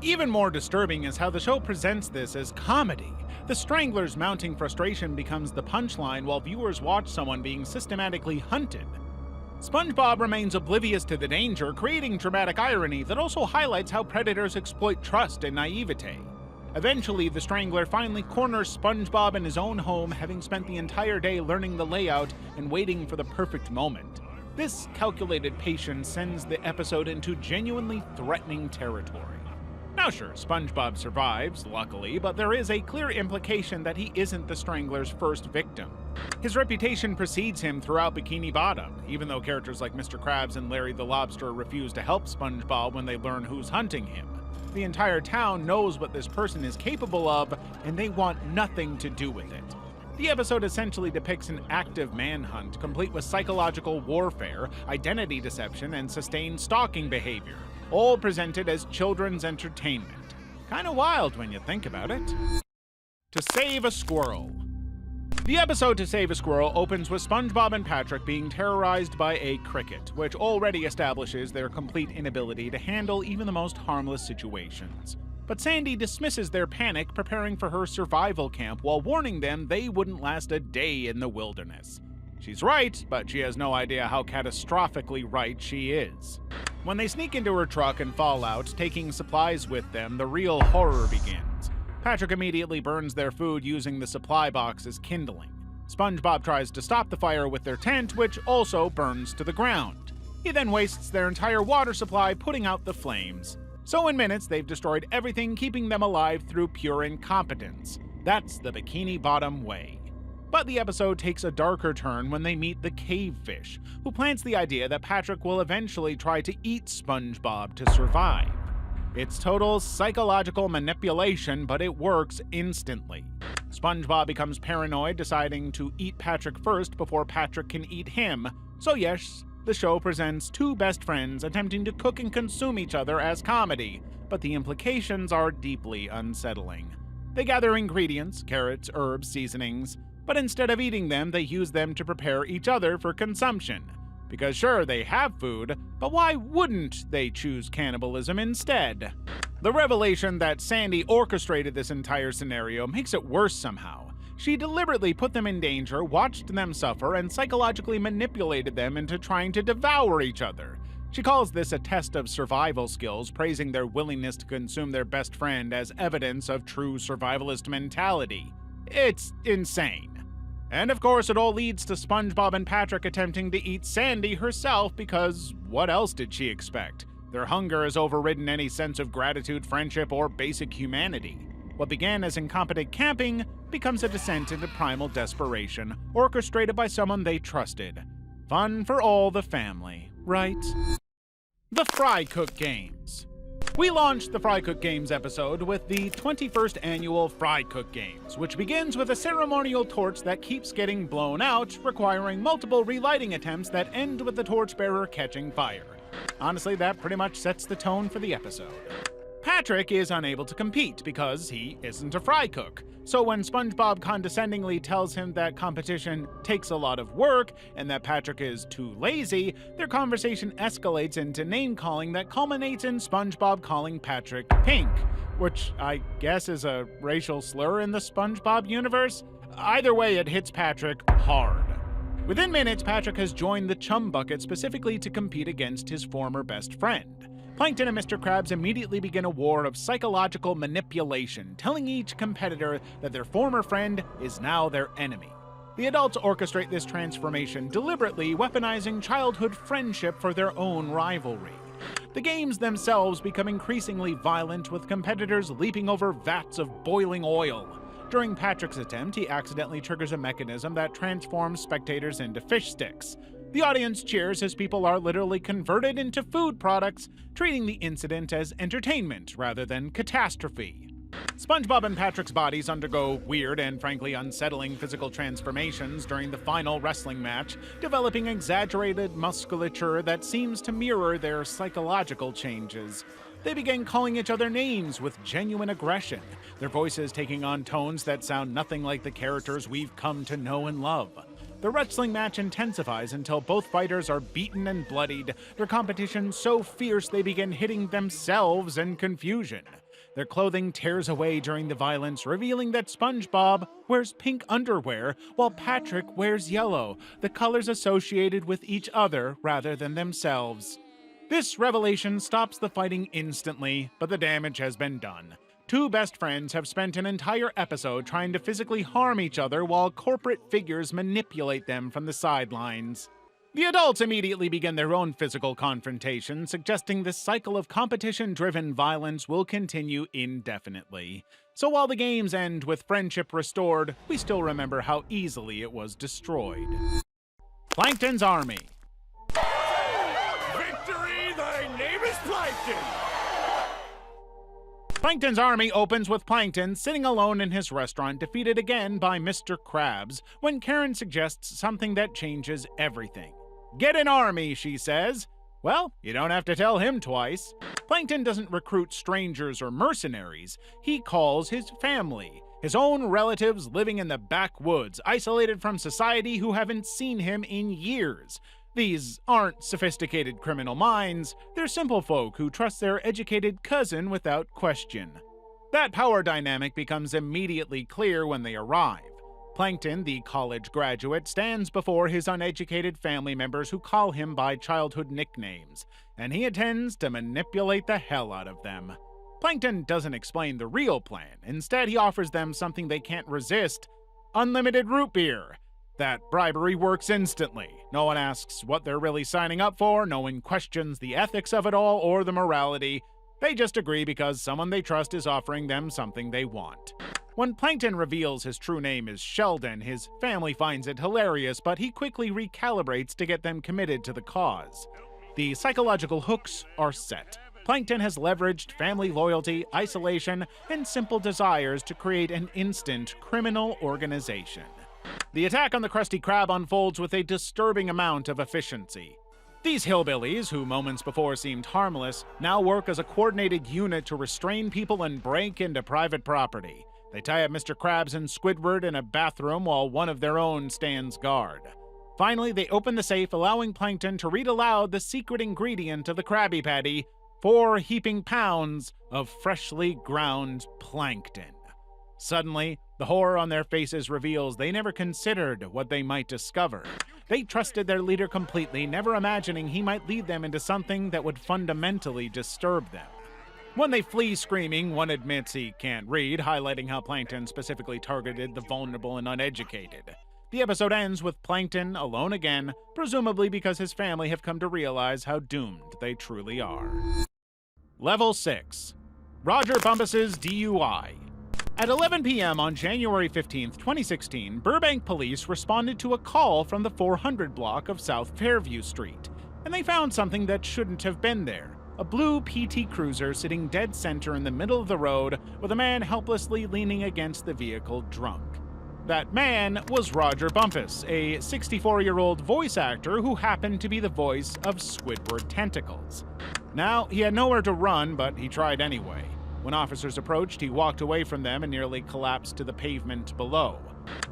[SPEAKER 2] Even more disturbing is how the show presents this as comedy. The Strangler's mounting frustration becomes the punchline while viewers watch someone being systematically hunted. SpongeBob remains oblivious to the danger, creating dramatic irony that also highlights how predators exploit trust and naivete. Eventually, the Strangler finally corners SpongeBob in his own home, having spent the entire day learning the layout and waiting for the perfect moment. This calculated patience sends the episode into genuinely threatening territory. Now sure, SpongeBob survives, luckily, but there is a clear implication that he isn't the Strangler's first victim. His reputation precedes him throughout Bikini Bottom, even though characters like Mr. Krabs and Larry the Lobster refuse to help SpongeBob when they learn who's hunting him. The entire town knows what this person is capable of, and they want nothing to do with it. The episode essentially depicts an active manhunt, complete with psychological warfare, identity deception, and sustained stalking behavior, all presented as children's entertainment. Kinda wild when you think about it. To Save a Squirrel. The episode To Save a Squirrel opens with SpongeBob and Patrick being terrorized by a cricket, which already establishes their complete inability to handle even the most harmless situations. But Sandy dismisses their panic, preparing for her survival camp while warning them they wouldn't last a day in the wilderness. She's right, but she has no idea how catastrophically right she is. When they sneak into her truck and fall out, taking supplies with them, the real horror begins. Patrick immediately burns their food using the supply box as kindling. Spongebob tries to stop the fire with their tent, which also burns to the ground. He then wastes their entire water supply, putting out the flames. So in minutes, they've destroyed everything, keeping them alive through pure incompetence. That's the Bikini Bottom way. But the episode takes a darker turn when they meet the cavefish, who plants the idea that Patrick will eventually try to eat SpongeBob to survive. It's total psychological manipulation, but it works instantly. SpongeBob becomes paranoid, deciding to eat Patrick first before Patrick can eat him. So yes, the show presents two best friends attempting to cook and consume each other as comedy, but the implications are deeply unsettling. They gather ingredients, carrots, herbs, seasonings, but instead of eating them, they use them to prepare each other for consumption. Because sure, they have food, but why wouldn't they choose cannibalism instead? The revelation that Sandy orchestrated this entire scenario makes it worse somehow. She deliberately put them in danger, watched them suffer, and psychologically manipulated them into trying to devour each other. She calls this a test of survival skills, praising their willingness to consume their best friend as evidence of true survivalist mentality. It's insane. And of course, it all leads to SpongeBob and Patrick attempting to eat Sandy herself, because what else did she expect? Their hunger has overridden any sense of gratitude, friendship, or basic humanity. What began as incompetent camping becomes a descent into primal desperation, orchestrated by someone they trusted. Fun for all the family, right? The Fry Cook Games. We launched the Fry Cook Games episode with the 21st annual Fry Cook Games, which begins with a ceremonial torch that keeps getting blown out, requiring multiple relighting attempts that end with the torchbearer catching fire. Honestly, that pretty much sets the tone for the episode. Patrick is unable to compete because he isn't a fry cook. So when SpongeBob condescendingly tells him that competition takes a lot of work and that Patrick is too lazy, their conversation escalates into name-calling that culminates in SpongeBob calling Patrick Pink, which I guess is a racial slur in the SpongeBob universe. Either way, it hits Patrick hard. Within minutes, Patrick has joined the Chum Bucket specifically to compete against his former best friend. Plankton and Mr. Krabs immediately begin a war of psychological manipulation, telling each competitor that their former friend is now their enemy. The adults orchestrate this transformation, deliberately weaponizing childhood friendship for their own rivalry. The games themselves become increasingly violent, with competitors leaping over vats of boiling oil. During Patrick's attempt, he accidentally triggers a mechanism that transforms spectators into fish sticks. The audience cheers as people are literally converted into food products, treating the incident as entertainment rather than catastrophe. SpongeBob and Patrick's bodies undergo weird and frankly unsettling physical transformations during the final wrestling match, developing exaggerated musculature that seems to mirror their psychological changes. They begin calling each other names with genuine aggression, their voices taking on tones that sound nothing like the characters we've come to know and love. The wrestling match intensifies until both fighters are beaten and bloodied, their competition so fierce they begin hitting themselves in confusion. Their clothing tears away during the violence, revealing that SpongeBob wears pink underwear while Patrick wears yellow, the colors associated with each other rather than themselves. This revelation stops the fighting instantly, but the damage has been done. Two best friends have spent an entire episode trying to physically harm each other while corporate figures manipulate them from the sidelines. The adults immediately begin their own physical confrontation, suggesting this cycle of competition-driven violence will continue indefinitely. So while the games end with friendship restored, we still remember how easily it was destroyed. Plankton's Army.
[SPEAKER 3] Victory! Thy name is Plankton!
[SPEAKER 2] Plankton's Army opens with Plankton sitting alone in his restaurant, defeated again by Mr. Krabs, when Karen suggests something that changes everything. "Get an army," she says. Well, you don't have to tell him twice. Plankton doesn't recruit strangers or mercenaries. He calls his family, his own relatives living in the backwoods, isolated from society, who haven't seen him in years. These aren't sophisticated criminal minds, they're simple folk who trust their educated cousin without question. That power dynamic becomes immediately clear when they arrive. Plankton, the college graduate, stands before his uneducated family members who call him by childhood nicknames, and he intends to manipulate the hell out of them. Plankton doesn't explain the real plan. Instead, he offers them something they can't resist: unlimited root beer. That bribery works instantly. No one asks what they're really signing up for, no one questions the ethics of it all or the morality. They just agree because someone they trust is offering them something they want. When Plankton reveals his true name is Sheldon, his family finds it hilarious, but he quickly recalibrates to get them committed to the cause. The psychological hooks are set. Plankton has leveraged family loyalty, isolation, and simple desires to create an instant criminal organization. The attack on the Krusty Krab unfolds with a disturbing amount of efficiency. These hillbillies, who moments before seemed harmless, now work as a coordinated unit to restrain people and break into private property. They tie up Mr. Krabs and Squidward in a bathroom while one of their own stands guard. Finally, they open the safe, allowing Plankton to read aloud the secret ingredient of the Krabby Patty: 4 heaping pounds of freshly ground plankton. Suddenly, the horror on their faces reveals they never considered what they might discover. They trusted their leader completely, never imagining he might lead them into something that would fundamentally disturb them. When they flee screaming, one admits he can't read, highlighting how Plankton specifically targeted the vulnerable and uneducated. The episode ends with Plankton alone again, presumably because his family have come to realize how doomed they truly are. Level 6. Roger Bumpus's DUI. At 11 p.m. on January 15, 2016, Burbank police responded to a call from the 400 block of South Fairview Street, and they found something that shouldn't have been there: a blue PT Cruiser sitting dead center in the middle of the road with a man helplessly leaning against the vehicle drunk. That man was Roger Bumpus, a 64-year-old voice actor who happened to be the voice of Squidward Tentacles. Now, he had nowhere to run, but he tried anyway. When officers approached, he walked away from them and nearly collapsed to the pavement below.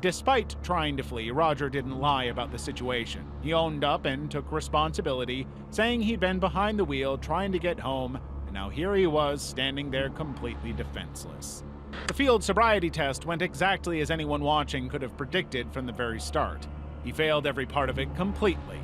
[SPEAKER 2] Despite trying to flee, Roger didn't lie about the situation. He owned up and took responsibility, saying he'd been behind the wheel trying to get home, and now here he was standing there completely defenseless. The field sobriety test went exactly as anyone watching could have predicted from the very start. He failed every part of it completely.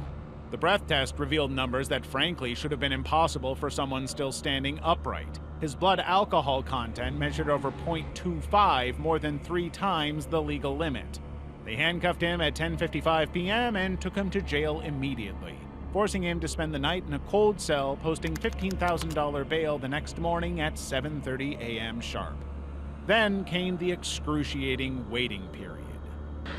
[SPEAKER 2] The breath test revealed numbers that frankly should have been impossible for someone still standing upright. His blood alcohol content measured over 0.25, more than 3 times the legal limit. They handcuffed him at 10:55 p.m. and took him to jail immediately, forcing him to spend the night in a cold cell, posting $15,000 bail the next morning at 7:30 a.m. sharp. Then came the excruciating waiting period.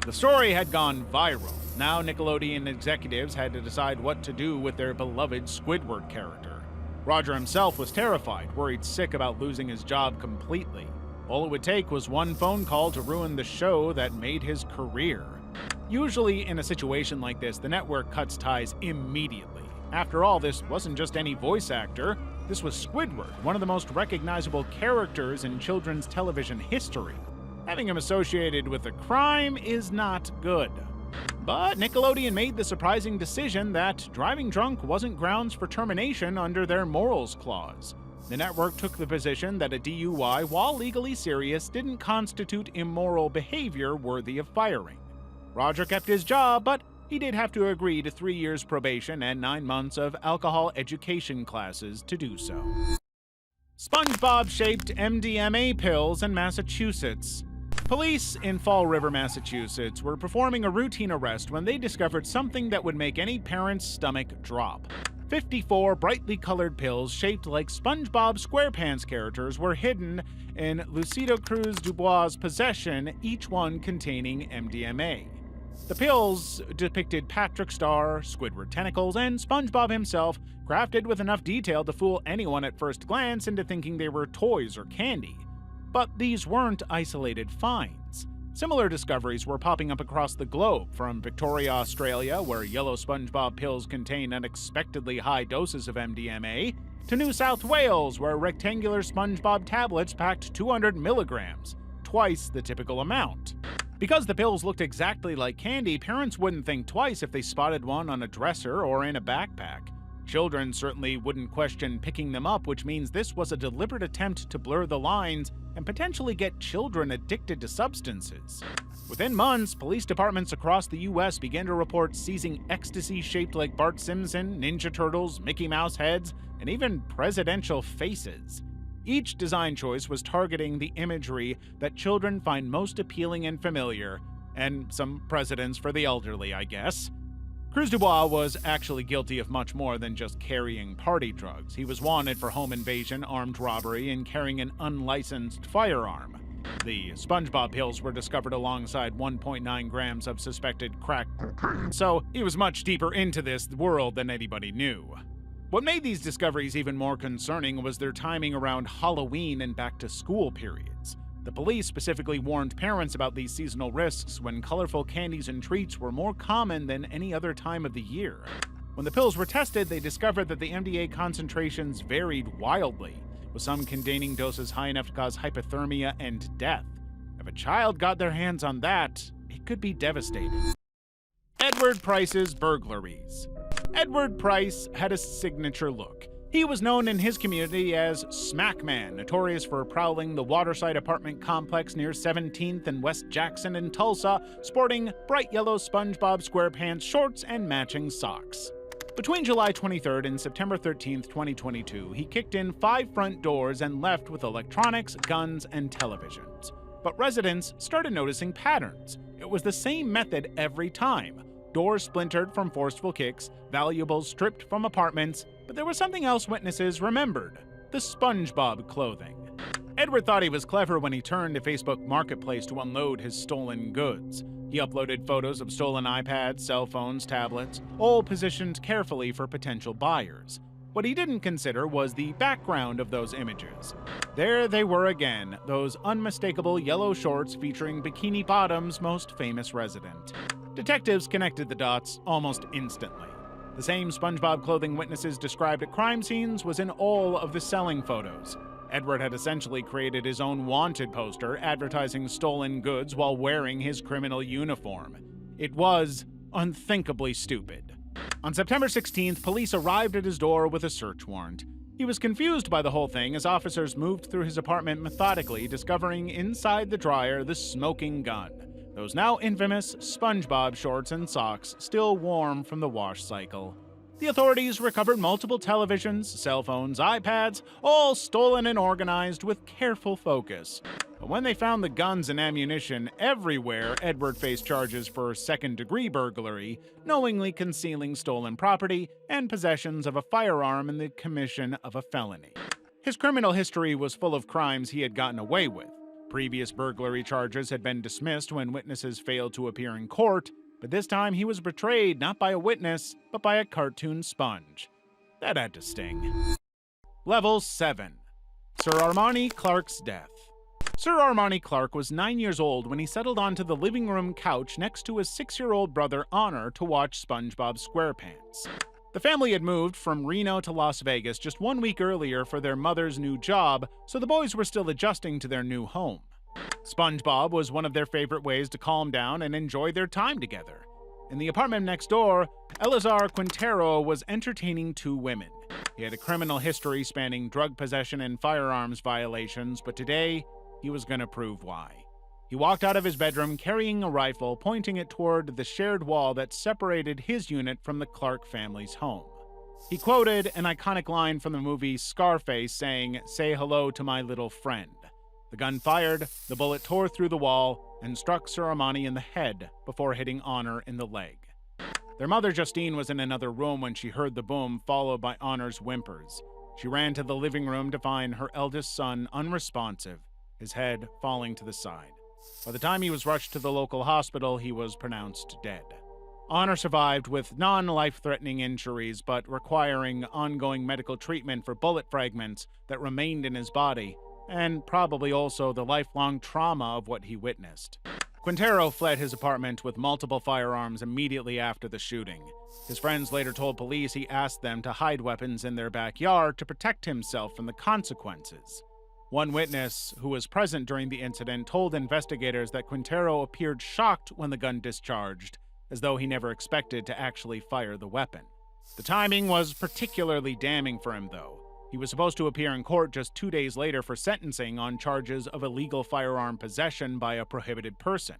[SPEAKER 2] The story had gone viral. Now Nickelodeon executives had to decide what to do with their beloved Squidward character. Roger himself was terrified, worried sick about losing his job completely. All it would take was one phone call to ruin the show that made his career. Usually in a situation like this, the network cuts ties immediately. After all, this wasn't just any voice actor. This was Squidward, one of the most recognizable characters in children's television history. Having him associated with a crime is not good. But Nickelodeon made the surprising decision that driving drunk wasn't grounds for termination under their morals clause. The network took the position that a DUI, while legally serious, didn't constitute immoral behavior worthy of firing. Roger kept his job, but he did have to agree to 3 years probation and 9 months of alcohol education classes to do so. Spongebob-shaped MDMA pills in Massachusetts. Police in Fall River, Massachusetts were performing a routine arrest when they discovered something that would make any parent's stomach drop. 54 brightly colored pills shaped like SpongeBob SquarePants characters were hidden in Lucido Cruz Dubois' possession, each one containing MDMA. The pills depicted Patrick Star, Squidward Tentacles, and SpongeBob himself, crafted with enough detail to fool anyone at first glance into thinking they were toys or candy. But these weren't isolated finds. Similar discoveries were popping up across the globe, from Victoria, Australia, where yellow SpongeBob pills contain unexpectedly high doses of MDMA, to New South Wales, where rectangular SpongeBob tablets packed 200 milligrams, twice the typical amount. Because the pills looked exactly like candy, parents wouldn't think twice if they spotted one on a dresser or in a backpack. Children certainly wouldn't question picking them up, which means this was a deliberate attempt to blur the lines and potentially get children addicted to substances. Within months, police departments across the U.S. began to report seizing ecstasy shaped like Bart Simpson, Ninja Turtles, Mickey Mouse heads, and even presidential faces. Each design choice was targeting the imagery that children find most appealing and familiar, and some precedents for the elderly, I guess. Cruz Dubois was actually guilty of much more than just carrying party drugs. He was wanted for home invasion, armed robbery, and carrying an unlicensed firearm. The Spongebob pills were discovered alongside 1.9 grams of suspected crack, so he was much deeper into this world than anybody knew. What made these discoveries even more concerning was their timing around Halloween and back-to-school periods. The police specifically warned parents about these seasonal risks when colorful candies and treats were more common than any other time of the year. When the pills were tested, they discovered that the MDA concentrations varied wildly, with some containing doses high enough to cause hypothermia and death. If a child got their hands on that, it could be devastating. Edward Price's burglaries. Edward Price had a signature look. He was known in his community as Smack Man, notorious for prowling the waterside apartment complex near 17th and West Jackson in Tulsa, sporting bright yellow SpongeBob SquarePants shorts and matching socks. Between July 23rd and September 13th, 2022, he kicked in 5 front doors and left with electronics, guns, and televisions. But residents started noticing patterns. It was the same method every time. Doors splintered from forceful kicks, valuables stripped from apartments, but there was something else witnesses remembered: the SpongeBob clothing. Edward thought he was clever when he turned to Facebook Marketplace to unload his stolen goods. He uploaded photos of stolen iPads, cell phones, tablets, all positioned carefully for potential buyers. What he didn't consider was the background of those images. There they were again, those unmistakable yellow shorts featuring Bikini Bottom's most famous resident. Detectives connected the dots almost instantly. The same SpongeBob clothing witnesses described at crime scenes was in all of the selling photos. Edward had essentially created his own wanted poster advertising stolen goods while wearing his criminal uniform. It was unthinkably stupid. On September 16th, police arrived at his door with a search warrant. He was confused by the whole thing as officers moved through his apartment methodically, discovering inside the dryer the smoking gun. Those now infamous SpongeBob shorts and socks still warm from the wash cycle. The authorities recovered multiple televisions, cell phones, iPads, all stolen and organized with careful focus. But when they found the guns and ammunition everywhere, Edward faced charges for second-degree burglary, knowingly concealing stolen property, and possessions of a firearm in the commission of a felony. His criminal history was full of crimes he had gotten away with. Previous burglary charges had been dismissed when witnesses failed to appear in court, but this time he was betrayed not by a witness, but by a cartoon sponge. That had to sting. Level 7. Sir Armani Clark's death. Sir Armani Clark was 9 years old when he settled onto the living room couch next to his 6-year-old brother Honor to watch SpongeBob SquarePants. The family had moved from Reno to Las Vegas just 1 week earlier for their mother's new job, so the boys were still adjusting to their new home. SpongeBob was one of their favorite ways to calm down and enjoy their time together. In the apartment next door, Elazar Quintero was entertaining 2 women. He had a criminal history spanning drug possession and firearms violations, but today, he was going to prove why. He walked out of his bedroom carrying a rifle, pointing it toward the shared wall that separated his unit from the Clark family's home. He quoted an iconic line from the movie Scarface saying, "Say hello to my little friend." The gun fired, the bullet tore through the wall, and struck Sir Armani in the head before hitting Honor in the leg. Their mother Justine was in another room when she heard the boom, followed by Honor's whimpers. She ran to the living room to find her eldest son unresponsive, his head falling to the side. By the time he was rushed to the local hospital, he was pronounced dead. Honor survived with non-life-threatening injuries, but requiring ongoing medical treatment for bullet fragments that remained in his body, and probably also the lifelong trauma of what he witnessed. Quintero fled his apartment with multiple firearms immediately after the shooting. His friends later told police he asked them to hide weapons in their backyard to protect himself from the consequences. One witness, who was present during the incident, told investigators that Quintero appeared shocked when the gun discharged, as though he never expected to actually fire the weapon. The timing was particularly damning for him, though. He was supposed to appear in court just 2 days later for sentencing on charges of illegal firearm possession by a prohibited person.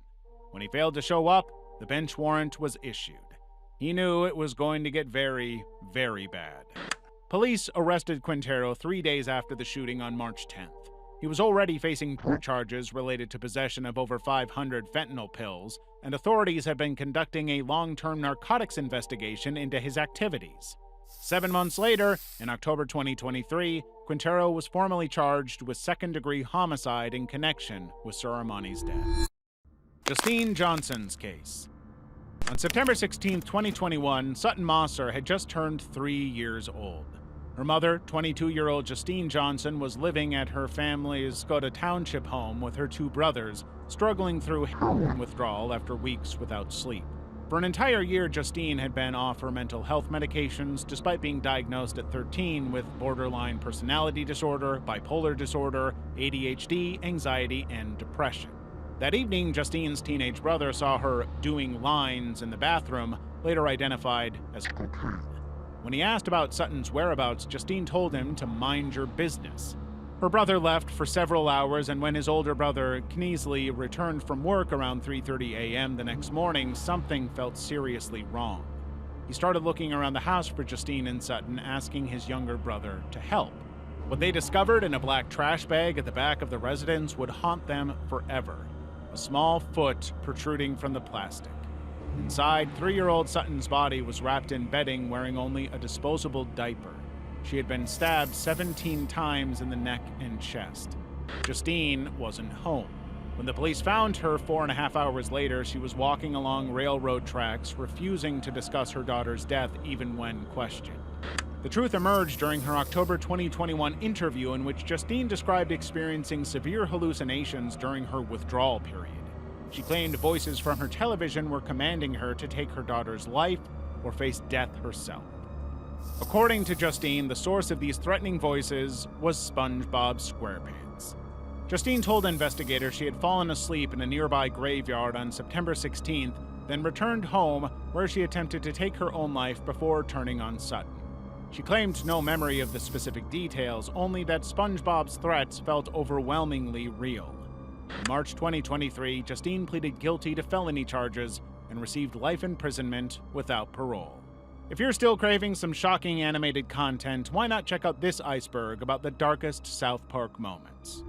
[SPEAKER 2] When he failed to show up, the bench warrant was issued. He knew it was going to get very, very bad. Police arrested Quintero 3 days after the shooting on March 10th. He was already facing charges related to possession of over 500 fentanyl pills, and authorities had been conducting a long-term narcotics investigation into his activities. 7 months later, in October 2023, Quintero was formally charged with second-degree homicide in connection with Soleimani's death. Justine Johnson's case. On September 16, 2021, Sutton Mosser had just turned 3 years old. Her mother, 22-year-old Justine Johnson, was living at her family's Skoda Township home with her 2 brothers, struggling through heroin withdrawal after weeks without sleep. For an entire year, Justine had been off her mental health medications despite being diagnosed at 13 with borderline personality disorder, bipolar disorder, ADHD, anxiety, and depression. That evening, Justine's teenage brother saw her doing lines in the bathroom, later identified as cocaine. When he asked about Sutton's whereabouts, Justine told him to mind your business. Her brother left for several hours, and when his older brother, Kneasley, returned from work around 3:30 a.m. the next morning, something felt seriously wrong. He started looking around the house for Justine and Sutton, asking his younger brother to help. What they discovered in a black trash bag at the back of the residence would haunt them forever. A small foot protruding from the plastic. Inside, 3-year-old Sutton's body was wrapped in bedding, wearing only a disposable diaper. She had been stabbed 17 times in the neck and chest. Justine wasn't home. When the police found her 4.5 hours later, she was walking along railroad tracks, refusing to discuss her daughter's death even when questioned. The truth emerged during her October 2021 interview, in which Justine described experiencing severe hallucinations during her withdrawal period. She claimed voices from her television were commanding her to take her daughter's life or face death herself. According to Justine, the source of these threatening voices was Spongebob SquarePants. Justine told investigators she had fallen asleep in a nearby graveyard on September 16th, then returned home, where she attempted to take her own life before turning on Sutton. She claimed no memory of the specific details, only that SpongeBob's threats felt overwhelmingly real. In March 2023, Justine pleaded guilty to felony charges and received life imprisonment without parole. If you're still craving some shocking animated content, why not check out this Iceberg about the darkest South Park moments?